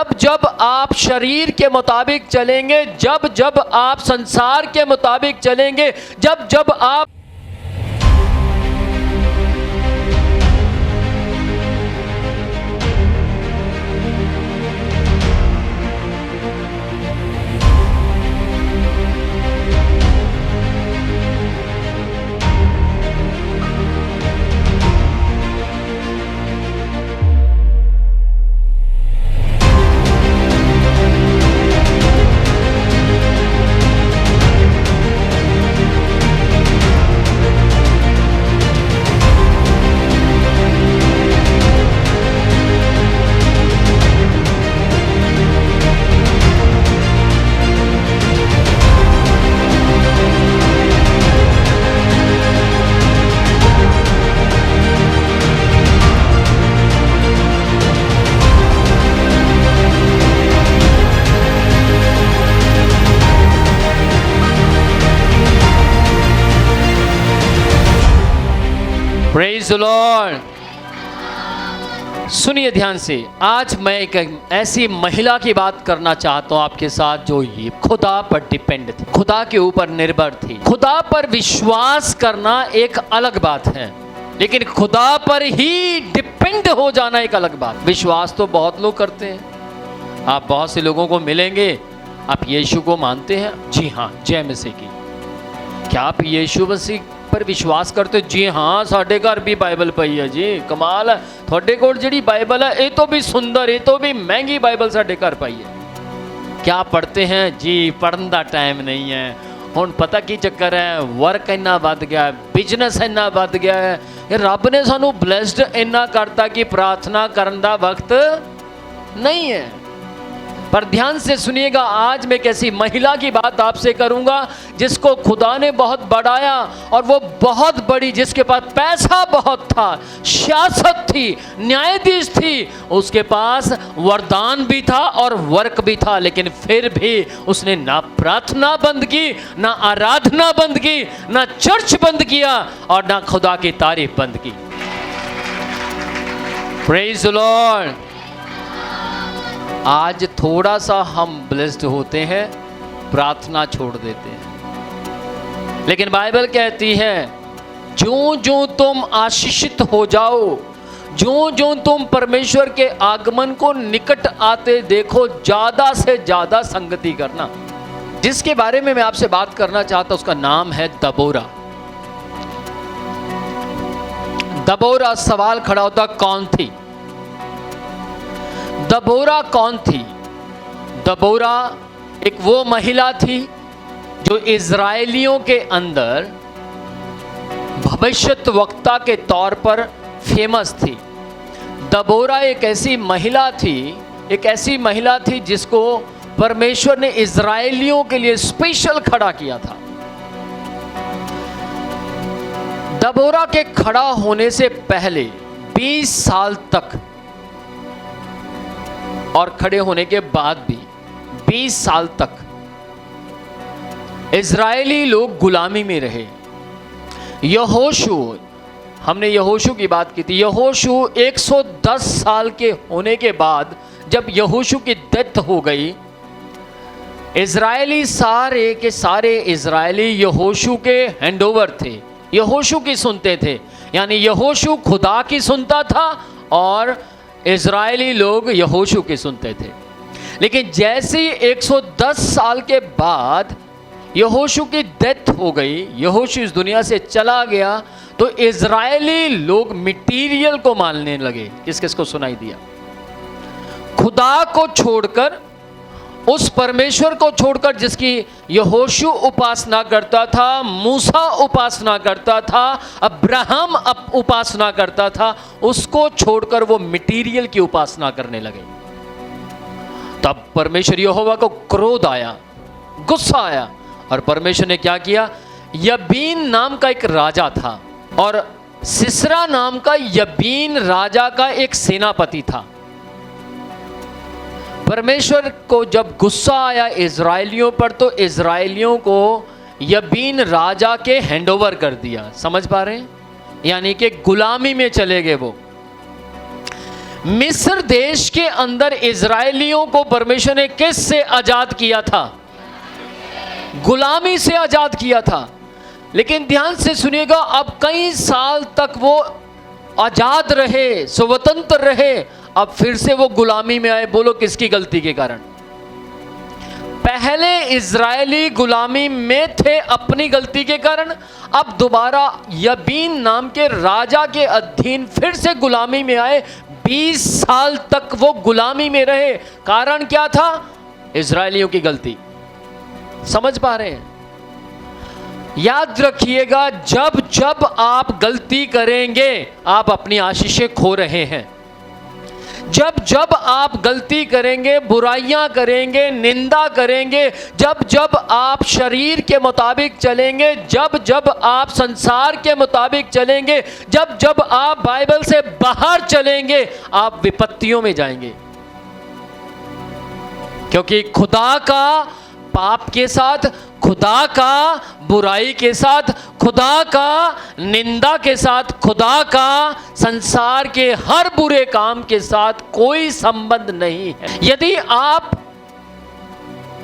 जब जब आप शरीर के मुताबिक चलेंगे, जब जब आप संसार के मुताबिक चलेंगे, जब जब आप प्रेज़ द लॉर्ड। सुनिए ध्यान से, आज मैं एक ऐसी महिला की बात करना चाहता हूं आपके साथ जो ये खुदा पर डिपेंड थी, खुदा के ऊपर निर्भर थी। खुदा पर विश्वास करना एक अलग बात है, लेकिन खुदा पर ही डिपेंड हो जाना एक अलग बात। विश्वास तो बहुत लोग करते हैं। आप बहुत से लोगों को मिलेंगे, आप यीशु को मानते हैं? जी हाँ, जय मसीह की। क्या आप यीशु मसीह पर विश्वास करते? जी हाँ, साढ़े घर भी बाइबल पई है जी। कमाल है, थोड़े कोल जिहड़ी बाइबल है ये तो भी सुंदर, ये तो भी महंगी बाइबल साढ़े घर पई है। क्या पढ़ते हैं? जी पढ़न का टाइम नहीं है। हुण पता की चक्कर है, वर्क इन्ना वध गया, बिजनेस इन्ना वध गया है। ये रब ने सानू ब्लेस्ड इन्ना करता कि प्रार्थना करन दा वक्त नहीं है। पर ध्यान से सुनिएगा, आज मैं एक ऐसी महिला की बात आपसे करूंगा जिसको खुदा ने बहुत बढ़ाया, और वो बहुत बड़ी, जिसके पास पैसा बहुत था, सियासत थी, न्यायाधीश थी, उसके पास वरदान भी था और वर्क भी था, लेकिन फिर भी उसने ना प्रार्थना बंद की, ना आराधना बंद की, ना चर्च बंद किया, और ना खुदा की तारीफ बंद की। Praise the Lord. आज थोड़ा सा हम ब्लेस्ड होते हैं, प्रार्थना छोड़ देते हैं, लेकिन बाइबल कहती है जो जो तुम आशीषित हो जाओ, जो जो तुम परमेश्वर के आगमन को निकट आते देखो, ज्यादा से ज्यादा संगति करना। जिसके बारे में मैं आपसे बात करना चाहता हूं उसका नाम है दबोरा। दबोरा, सवाल खड़ा होता कौन थी? दबोरा कौन थी? दबोरा एक वो महिला थी जो इज़राइलियों के अंदर भविष्यद्वक्ता के तौर पर फेमस थी। दबोरा एक ऐसी महिला थी जिसको परमेश्वर ने इज़राइलियों के लिए स्पेशल खड़ा किया था। दबोरा के खड़ा होने से पहले 20 साल तक, और खड़े होने के बाद भी 20 साल तक इज़राइली लोग गुलामी में रहे। यहोशू, हमने यहोशू की बात की थी। यहोशू 110 साल के होने के बाद जब यहोशू की डेथ हो गई, इज़राइली सारे के सारे इज़राइली यहोशू के हैंडओवर थे, यहोशू की सुनते थे। यानी यहोशू खुदा की सुनता था और इज़राइली लोग यहोशू की सुनते थे। लेकिन जैसे ही 110 साल के बाद यहोशू की डेथ हो गई, यहोशू इस दुनिया से चला गया, तो इज़राइली लोग मटीरियल को मानने लगे। किस किस को सुनाई दिया? खुदा को छोड़कर, उस परमेश्वर को छोड़कर जिसकी यहोशू उपासना करता था, मूसा उपासना करता था, अब्राहम उपासना करता था, उसको छोड़कर वो मटीरियल की उपासना करने लगे। तब परमेश्वर यहोवा को क्रोध आया, गुस्सा आया, और परमेश्वर ने क्या किया? यबीन नाम का एक राजा था, और सिसरा नाम का यबीन राजा का एक सेनापति था। परमेश्वर को जब गुस्सा आया इज़राइलियों पर, तो इज़राइलियों को यबीन राजा के हैंडओवर कर दिया। समझ पा रहे हैं? यानी कि गुलामी में चले गए वो। मिस्र देश के अंदर इजरायलियों को परमेश्वर ने किस से आजाद किया था? गुलामी से आजाद किया था। लेकिन ध्यान से सुनिएगा, अब कई साल तक वो आजाद रहे, स्वतंत्र रहे, अब फिर से वो गुलामी में आए। बोलो किसकी गलती के कारण? पहले इजरायली गुलामी में थे अपनी गलती के कारण, अब दोबारा यबीन नाम के राजा के अधीन फिर से गुलामी में आए। 20 साल तक वो गुलामी में रहे। कारण क्या था? इजरायलियों की गलती। समझ पा रहे हैं? याद रखिएगा, जब जब आप गलती करेंगे आप अपनी आशीषें खो रहे हैं। जब जब आप गलती करेंगे, बुराइयां करेंगे, निंदा करेंगे, जब जब आप शरीर के मुताबिक चलेंगे, जब जब आप संसार के मुताबिक चलेंगे, जब जब आप बाइबल से बाहर चलेंगे, आप विपत्तियों में जाएंगे। क्योंकि खुदा का पाप के साथ, खुदा का बुराई के साथ, खुदा का निंदा के साथ, खुदा का संसार के हर बुरे काम के साथ कोई संबंध नहीं है। यदि आप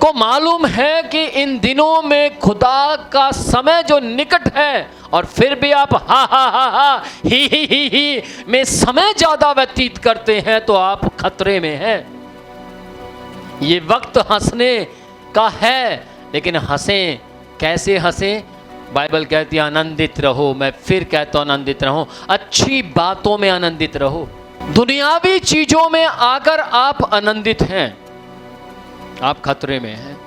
को मालूम है कि इन दिनों में खुदा का समय जो निकट है, और फिर भी आप हा हा हा हा ही में समय ज्यादा व्यतीत करते हैं, तो आप खतरे में हैं। ये वक्त हंसने का है, लेकिन हंसें कैसे? हंसें, बाइबल कहती है आनंदित रहो। मैं फिर कहता हूं आनंदित रहो, अच्छी बातों में आनंदित रहो। दुनियावी चीजों में आकर आप आनंदित हैं, आप खतरे में हैं।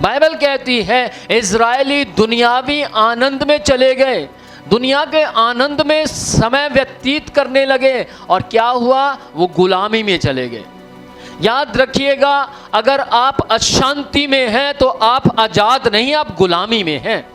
बाइबल कहती है इजरायली दुनियावी आनंद में चले गए, दुनिया के आनंद में समय व्यतीत करने लगे, और क्या हुआ? वो गुलामी में चले गए। याद रखिएगा, अगर आप अशांति में हैं तो आप आजाद नहीं, आप गुलामी में हैं।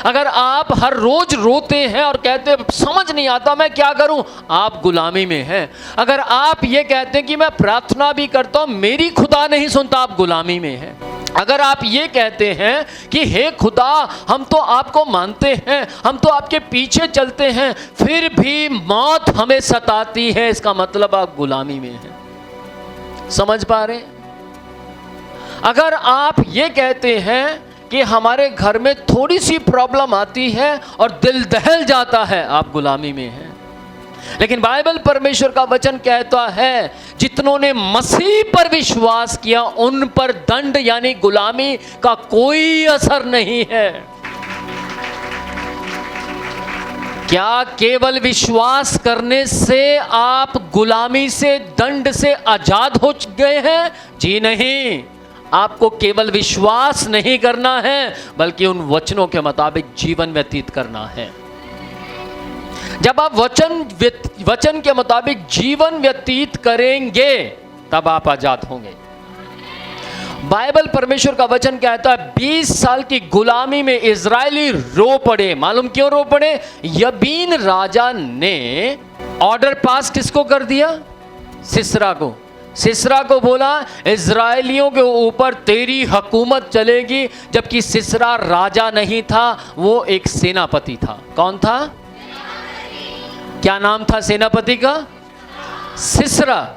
अगर आप हर रोज रोते हैं और कहते हैं समझ नहीं आता मैं क्या करूं, आप गुलामी में हैं। अगर आप ये कहते हैं कि मैं प्रार्थना भी करता हूं, मेरी खुदा नहीं सुनता, आप गुलामी में हैं। अगर आप ये कहते हैं कि हे खुदा, हम तो आपको मानते हैं, हम तो आपके पीछे चलते हैं, फिर भी मौत हमें सताती है, इसका मतलब आप गुलामी में हैं। समझ पा रहे हैं? अगर आप ये कहते हैं कि हमारे घर में थोड़ी सी प्रॉब्लम आती है और दिल दहल जाता है, आप गुलामी में हैं। लेकिन बाइबल परमेश्वर का वचन कहता है जितनों ने मसीह पर विश्वास किया उन पर दंड यानी गुलामी का कोई असर नहीं है। क्या केवल विश्वास करने से आप गुलामी से, दंड से आजाद हो गए हैं? जी नहीं, आपको केवल विश्वास नहीं करना है, बल्कि उन वचनों के मुताबिक जीवन व्यतीत करना है। जब आप वचन के मुताबिक जीवन व्यतीत करेंगे, तब आप आजाद होंगे। बाइबल परमेश्वर का वचन कहता है 20 साल की गुलामी में इजरायली रो पड़े। मालूम क्यों रो पड़े? यबीन राजा ने ऑर्डर पास किसको कर दिया? सिसरा को। सिसरा को बोला इजरायलियों के ऊपर तेरी हुकूमत चलेगी, जबकि सिसरा राजा नहीं था, वो एक सेनापति था। कौन था? क्या नाम था सेनापति का? सिसरा।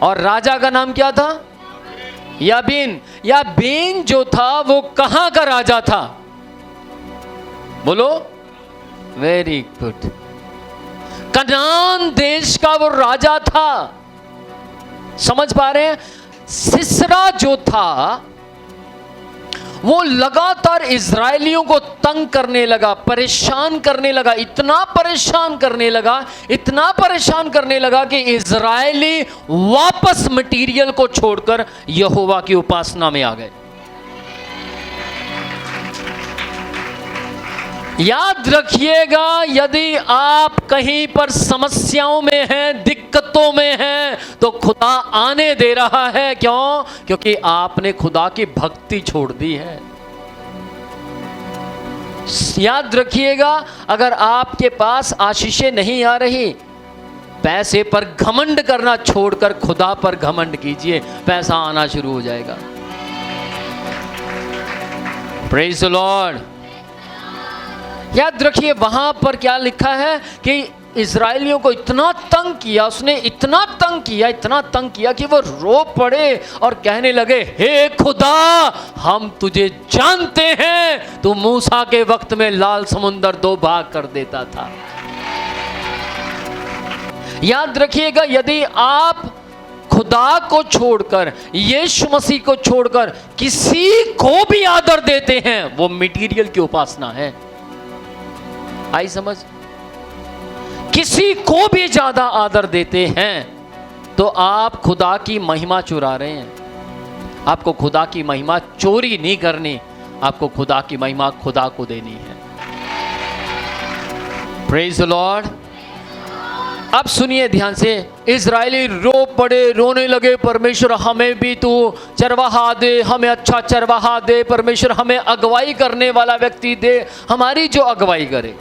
और राजा का नाम क्या था? याबीन। याबीन जो था वो कहां का राजा था? बोलो। Very good. कनान देश का वो राजा था। समझ पा रहे हैं? सिसरा जो था वो लगातार इजरायलियों को तंग करने लगा, परेशान करने लगा, इतना परेशान करने लगा कि इजरायली वापस मटीरियल को छोड़कर यहोवा की उपासना में आ गए। याद रखिएगा, यदि आप कहीं पर समस्याओं में हैं, दिक्कतों में हैं, तो खुदा आने दे रहा है। क्यों? क्योंकि आपने खुदा की भक्ति छोड़ दी है। याद रखिएगा, अगर आपके पास आशीषें नहीं आ रही, पैसे पर घमंड करना छोड़कर खुदा पर घमंड कीजिए, पैसा आना शुरू हो जाएगा। Praise the Lord. याद रखिए, वहां पर क्या लिखा है कि इजरायलियों को इतना तंग किया, उसने इतना तंग किया कि वो रो पड़े और कहने लगे, हे खुदा, हम तुझे जानते हैं, तू मूसा के वक्त में लाल समुंदर 2 भाग कर देता था। याद रखिएगा, यदि आप खुदा को छोड़कर, यीशु मसीह को छोड़कर किसी को भी आदर देते हैं, वो मटीरियल की उपासना है। आई समझ? किसी को भी ज्यादा आदर देते हैं तो आप खुदा की महिमा चुरा रहे हैं। आपको खुदा की महिमा चोरी नहीं करनी, आपको खुदा की महिमा खुदा को देनी है। Praise the Lord. अब सुनिए ध्यान से, इजरायली रो पड़े, रोने लगे, परमेश्वर हमें भी तू चरवाहा दे, हमें अच्छा चरवाहा दे, परमेश्वर हमें अगुवाई करने वाला व्यक्ति दे, हमारी जो अगुवाई करे,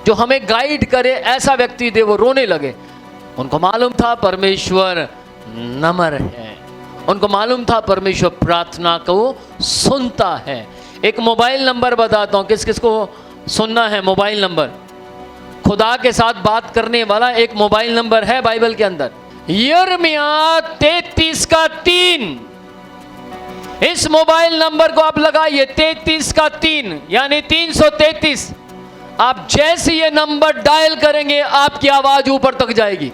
जो हमें गाइड करे, ऐसा व्यक्ति दे। वो रोने लगे। उनको मालूम था परमेश्वर नम्र है, उनको मालूम था परमेश्वर प्रार्थना को सुनता है। एक मोबाइल नंबर बताता हूं, किस किस को सुनना है मोबाइल नंबर। खुदा के साथ बात करने वाला एक मोबाइल नंबर है बाइबल के अंदर, यिर्मयाह 33:3। इस मोबाइल नंबर को आप लगाइए, 33:3 यानी 333। आप जैसे ये नंबर डायल करेंगे, आपकी आवाज ऊपर तक जाएगी।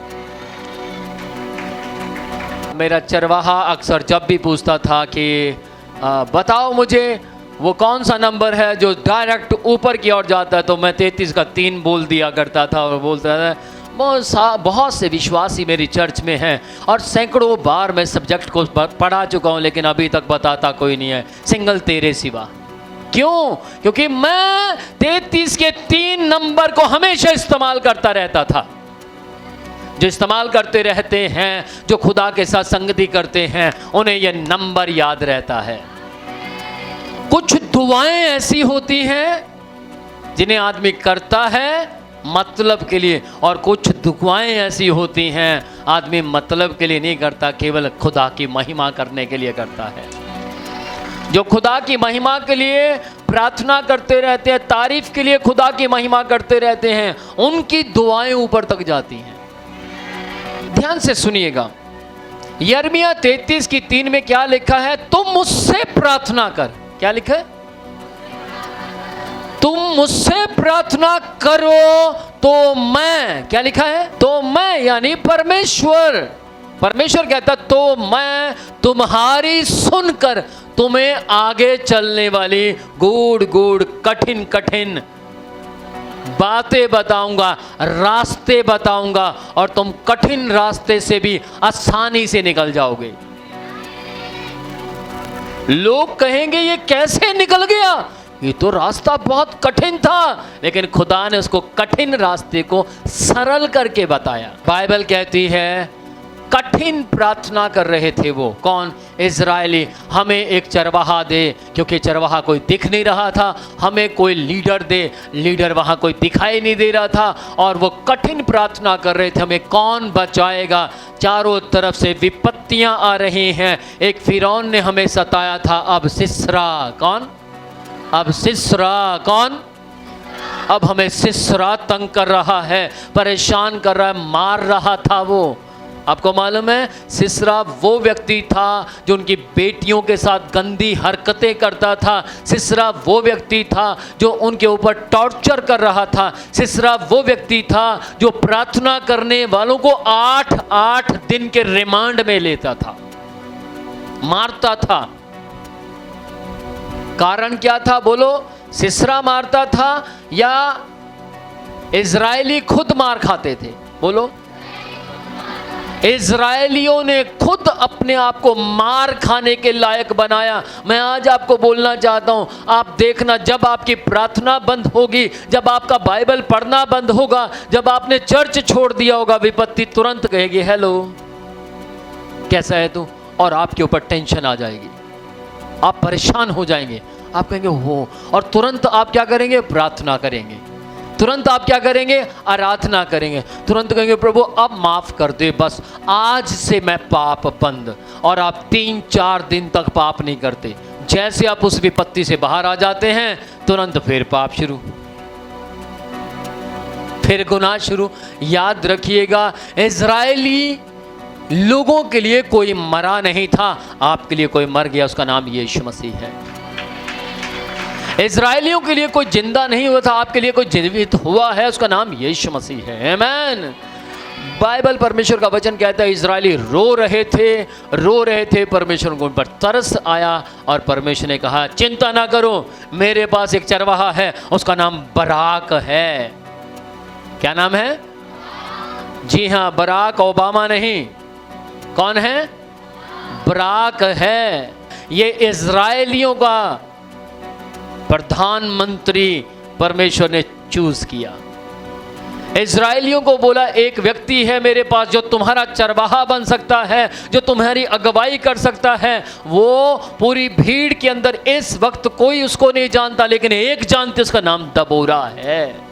मेरा चरवाहा अक्सर जब भी पूछता था कि बताओ मुझे वो कौन सा नंबर है जो डायरेक्ट ऊपर की ओर जाता है, तो मैं 33:3 बोल दिया करता था और बोलता था। बहुत से विश्वासी मेरी चर्च में हैं और सैकड़ों बार मैं सब्जेक्ट को पढ़ा चुका हूं, लेकिन अभी तक बताता कोई नहीं है, सिंगल तेरे सिवा। क्यों? क्योंकि मैं 33 नंबर को हमेशा इस्तेमाल करता रहता था। जो इस्तेमाल करते रहते हैं, जो खुदा के साथ संगति करते हैं, उन्हें यह नंबर याद रहता है। कुछ दुआएं ऐसी होती हैं जिन्हें आदमी करता है मतलब के लिए, और कुछ दुआएं ऐसी होती हैं आदमी मतलब के लिए नहीं करता, केवल खुदा की महिमा करने के लिए करता है। जो खुदा की महिमा के लिए प्रार्थना करते रहते हैं, तारीफ के लिए खुदा की महिमा करते रहते हैं, उनकी दुआएं ऊपर तक जाती हैं। ध्यान से सुनिएगा, यिर्मयाह 33:3 में क्या लिखा है? तुम मुझसे प्रार्थना कर। क्या लिखा है? तुम मुझसे प्रार्थना करो तो मैं, क्या लिखा है? तो मैं, यानी परमेश्वर कहता तो मैं तुम्हारी सुनकर तुम्हें आगे चलने वाली गूढ़ कठिन बातें बताऊंगा, रास्ते बताऊंगा, और तुम कठिन रास्ते से भी आसानी से निकल जाओगे। लोग कहेंगे ये कैसे निकल गया, ये तो रास्ता बहुत कठिन था, लेकिन खुदा ने उसको कठिन रास्ते को सरल करके बताया। बाइबल कहती है कठिन प्रार्थना कर रहे थे वो। कौन? इजरायली। हमें एक चरवाहा दे, क्योंकि चरवाहा कोई दिख नहीं रहा था। हमें कोई लीडर दे, लीडर वहाँ कोई दिखाई नहीं दे रहा था। और वो कठिन प्रार्थना कर रहे थे, हमें कौन बचाएगा, चारों तरफ से विपत्तियां आ रही हैं। एक फिरौन ने हमें सताया था, अब सिसरा। कौन? अब सिसरा कौन? अब हमें सिसरा तंग कर रहा है, परेशान कर रहा है, मार रहा था वो। आपको मालूम है, सिसरा वो व्यक्ति था जो उनकी बेटियों के साथ गंदी हरकतें करता था। सिसरा वो व्यक्ति था जो उनके ऊपर टॉर्चर कर रहा था। सिसरा वो व्यक्ति था जो प्रार्थना करने वालों को 8 दिन के रिमांड में लेता था, मारता था। कारण क्या था बोलो? सिसरा मारता था या इजरायली खुद मार खाते थे? बोलो। इजरायलियों ने खुद अपने आप को मार खाने के लायक बनाया। मैं आज आपको बोलना चाहता हूं, आप देखना, जब आपकी प्रार्थना बंद होगी, जब आपका बाइबल पढ़ना बंद होगा, जब आपने चर्च छोड़ दिया होगा, विपत्ति तुरंत कहेगी हेलो कैसा है तू, और आपके ऊपर टेंशन आ जाएगी, आप परेशान हो जाएंगे। आप कहेंगे हो, और तुरंत आप क्या करेंगे? प्रार्थना करेंगे। तुरंत आप क्या करेंगे? आराधना करेंगे। तुरंत कहेंगे प्रभु अब माफ कर दे, बस आज से मैं पाप बंद। और आप 3-4 दिन तक पाप नहीं करते। जैसे आप उस विपत्ति से बाहर आ जाते हैं, तुरंत फिर पाप शुरू, फिर गुनाह शुरू। याद रखिएगा, इजरायली लोगों के लिए कोई मरा नहीं था, आपके लिए कोई मर गया, उसका नाम यीशु मसीह है। इजरायलियों के लिए कोई जिंदा नहीं हुआ था, आपके लिए कोई जीवित हुआ है, उसका नाम यीशु मसीह है। आमीन। बाइबल, परमेश्वर का वचन कहता है इजरायली रो रहे थे, परमेश्वर को उन पर तरस आया और परमेश्वर ने कहा चिंता ना करो, मेरे पास एक चरवाहा है, उसका नाम बराक है। क्या नाम है? जी हाँ, बराक ओबामा नहीं। कौन है? बराक है। ये इजरायलियों का प्रधानमंत्री परमेश्वर ने चूज किया। इजरायलियों को बोला एक व्यक्ति है मेरे पास जो तुम्हारा चरवाहा बन सकता है, जो तुम्हारी अगुवाई कर सकता है। वो पूरी भीड़ के अंदर इस वक्त कोई उसको नहीं जानता, लेकिन एक जानते, उसका नाम दबोरा है।